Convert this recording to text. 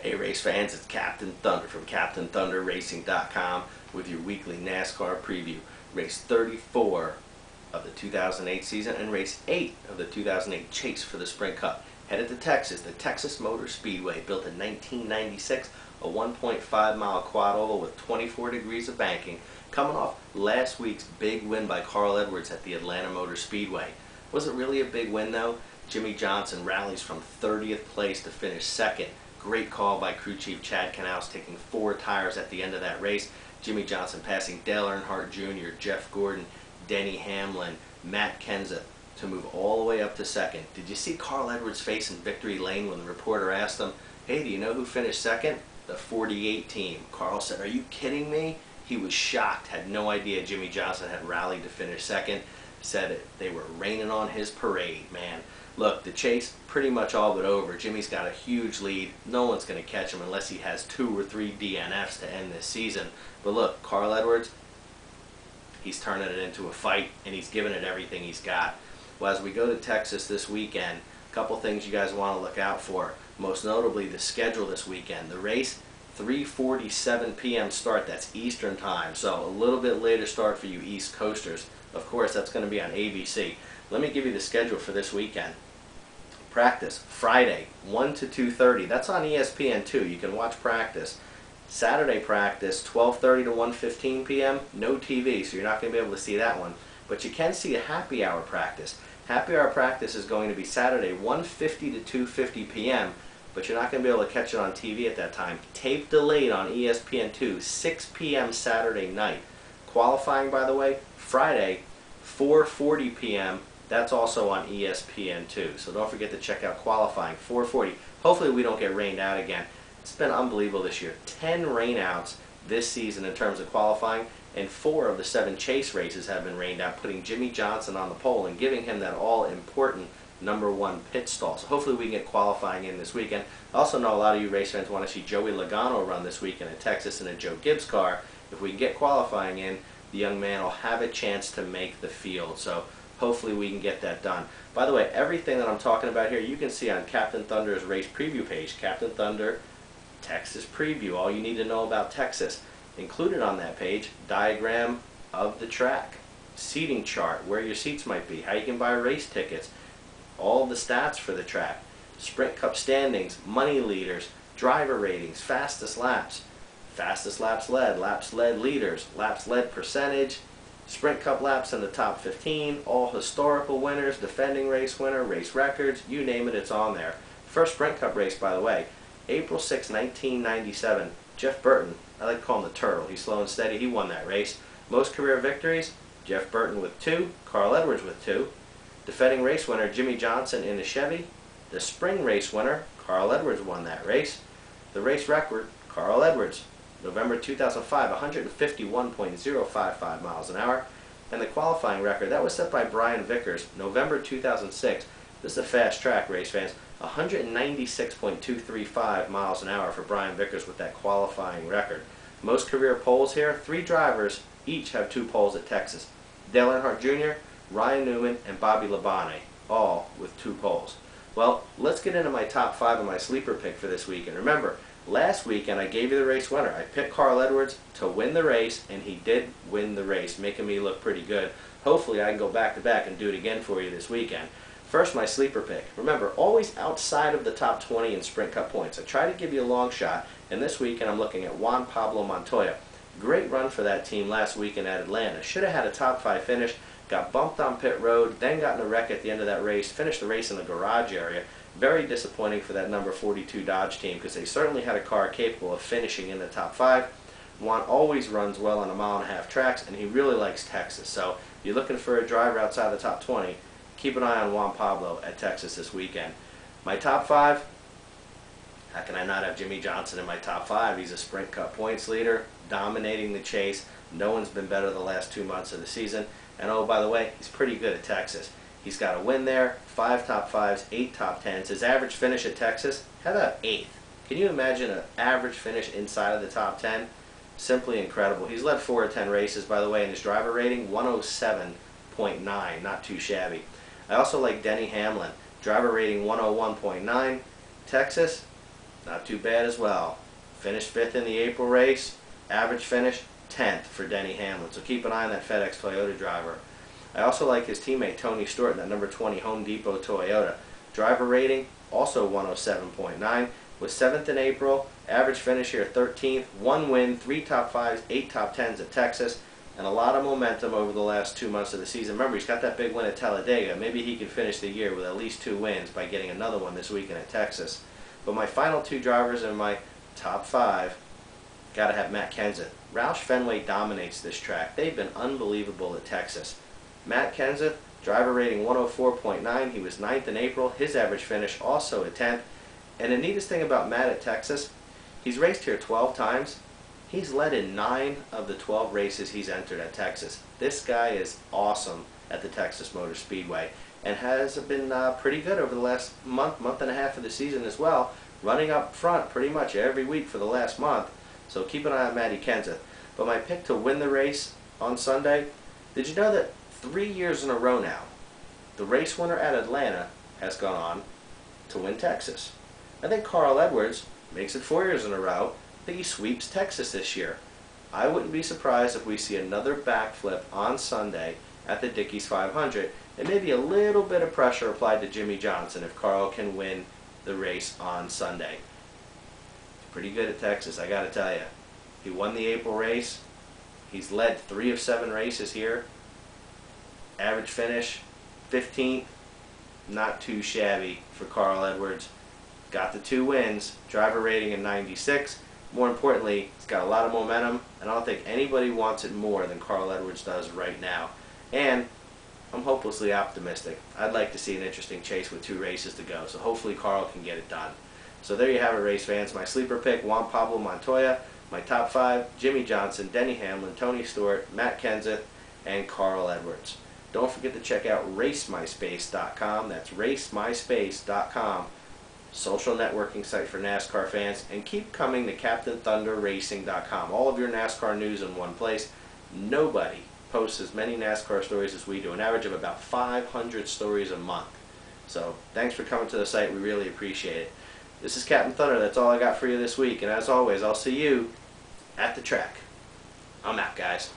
Hey race fans, it's Captain Thunder from CaptainThunderRacing.com with your weekly NASCAR preview. Race 34 of the 2008 season and race 8 of the 2008 Chase for the Sprint Cup. Headed to Texas, the Texas Motor Speedway, built in 1996, a 1.5 mile quad oval with 24 degrees of banking, coming off last week's big win by Carl Edwards at the Atlanta Motor Speedway. Was it really a big win though? Jimmy Johnson rallies from 30th place to finish second. Great call by crew chief Chad Knaus, taking 4 tires at the end of that race. Jimmy Johnson passing Dale Earnhardt Jr., Jeff Gordon, Denny Hamlin, Matt Kenseth to move all the way up to second. Did you see Carl Edwards' face in victory lane when the reporter asked him, "Hey, do you know who finished second?" The 48 team. Carl said, "Are you kidding me?" He was shocked, had no idea Jimmy Johnson had rallied to finish second. Said they were raining on his parade, man. Look, the chase pretty much all but over. Jimmy's got a huge lead. No one's going to catch him unless he has 2 or 3 DNFs to end this season. But look, Carl Edwards, he's turning it into a fight, and he's giving it everything he's got. Well, as we go to Texas this weekend, a couple things you guys want to look out for. Most notably, the schedule this weekend. The race, 3:47 p.m. start. That's Eastern time, so a little bit later start for you East Coasters. Of course, that's going to be on ABC. Let me give you the schedule for this weekend. Practice, Friday, 1 to 2:30. That's on ESPN2. You can watch practice. Saturday practice, 12:30 to 1:15 p.m. No TV, so you're not going to be able to see that one. But you can see a happy hour practice. Happy hour practice is going to be Saturday, 1:50 to 2:50 p.m., but you're not going to be able to catch it on TV at that time. Tape delayed on ESPN2, 6 p.m. Saturday night. Qualifying, by the way, Friday, 4:40 p.m. That's also on ESPN2. So don't forget to check out qualifying, 4:40. Hopefully we don't get rained out again. It's been unbelievable this year. 10 rainouts this season in terms of qualifying, and 4 of the 7 chase races have been rained out, putting Jimmy Johnson on the pole and giving him that all-important #1 pit stall. So hopefully we can get qualifying in this weekend. I also know a lot of you race fans want to see Joey Logano run this weekend in Texas in a Joe Gibbs car. If we can get qualifying in, the young man will have a chance to make the field. So hopefully we can get that done. By the way, everything that I'm talking about here you can see on Captain Thunder's race preview page, Captain Thunder Texas Preview. All you need to know about Texas. Included on that page, diagram of the track, seating chart, where your seats might be, how you can buy race tickets, all the stats for the track, Sprint Cup standings, money leaders, driver ratings, fastest laps led, laps led leaders, laps led percentage, Sprint Cup laps in the top 15, all historical winners, defending race winner, race records, you name it, it's on there. First Sprint Cup race, by the way, April 6, 1997, Jeff Burton, I like to call him the Turtle, he's slow and steady, he won that race. Most career victories, Jeff Burton with 2, Carl Edwards with 2. Defending race winner, Jimmy Johnson in the Chevy. The spring race winner, Carl Edwards won that race. The race record, Carl Edwards, November 2005, 151.055 miles an hour. And the qualifying record, that was set by Brian Vickers, November 2006. This is a fast track, race fans. 196.235 miles an hour for Brian Vickers with that qualifying record. Most career poles here, 3 drivers, each have 2 poles at Texas. Dale Earnhardt Jr., Ryan Newman, and Bobby Labonte, all with 2 poles. Well, let's get into my top 5 of my sleeper pick for this weekend. Remember, last weekend I gave you the race winner. I picked Carl Edwards to win the race, and he did win the race, making me look pretty good. Hopefully I can go back-to-back and do it again for you this weekend. First, my sleeper pick. Remember, always outside of the top 20 in Sprint Cup points. I try to give you a long shot, and this weekend I'm looking at Juan Pablo Montoya. Great run for that team last weekend at Atlanta. Should have had a top 5 finish. Got bumped on pit road, then got in a wreck at the end of that race, finished the race in the garage area. Very disappointing for that number 42 Dodge team because they certainly had a car capable of finishing in the top 5. Juan always runs well on 1.5-mile tracks, and he really likes Texas. So if you're looking for a driver outside the top 20, keep an eye on Juan Pablo at Texas this weekend. My top 5, how can I not have Jimmy Johnson in my top 5? He's a Sprint Cup points leader, dominating the chase. No one's been better the last 2 months of the season. And oh, by the way, he's pretty good at Texas. He's got a win there, 5 top 5s, 8 top 10s. His average finish at Texas, how about 8th? Can you imagine an average finish inside of the top 10? Simply incredible. He's led 4 of 10 races, by the way, and his driver rating, 107.9, not too shabby. I also like Denny Hamlin, driver rating 101.9. Texas, not too bad as well. Finished 5th in the April race. Average finish 10th for Denny Hamlin. So keep an eye on that FedEx Toyota driver. I also like his teammate Tony Stewart in that number 20 Home Depot Toyota. Driver rating also 107.9. Was 7th in April. Average finish here 13th. 1 win, 3 top 5s, 8 top 10s at Texas. And a lot of momentum over the last 2 months of the season. Remember, he's got that big win at Talladega. Maybe he can finish the year with at least 2 wins by getting another one this weekend at Texas. But my final 2 drivers in my top 5, got to have Matt Kenseth. Roush Fenway dominates this track. They've been unbelievable at Texas. Matt Kenseth, driver rating 104.9. He was 9th in April. His average finish also at 10th. And the neatest thing about Matt at Texas, he's raced here 12 times. He's led in 9 of the 12 races he's entered at Texas. This guy is awesome at the Texas Motor Speedway and has been pretty good over the last month and a half of the season as well, running up front pretty much every week for the last month. So keep an eye on Matty Kenseth. But my pick to win the race on Sunday, did you know that 3 years in a row now, the race winner at Atlanta has gone on to win Texas? I think Carl Edwards makes it 4 years in a row. I think he sweeps Texas this year. I wouldn't be surprised if we see another backflip on Sunday at the Dickies 500, and maybe a little bit of pressure applied to Jimmy Johnson if Carl can win the race on Sunday. Pretty good at Texas, I gotta tell you. He won the April race. He's led 3 of 7 races here. Average finish 15th. Not too shabby for Carl Edwards. Got the 2 wins. Driver rating in 96. More importantly, he's got a lot of momentum, and I don't think anybody wants it more than Carl Edwards does right now. And I'm hopelessly optimistic. I'd like to see an interesting chase with 2 races to go, so hopefully Carl can get it done. So there you have it, race fans. My sleeper pick, Juan Pablo Montoya. My top 5, Jimmy Johnson, Denny Hamlin, Tony Stewart, Matt Kenseth, and Carl Edwards. Don't forget to check out racemyspace.com. That's racemyspace.com. Social networking site for NASCAR fans. And keep coming to CaptainThunderRacing.com. All of your NASCAR news in one place. Nobody posts as many NASCAR stories as we do. An average of about 500 stories a month. So thanks for coming to the site. We really appreciate it. This is Captain Thunder. That's all I got for you this week. And as always, I'll see you at the track. I'm out, guys.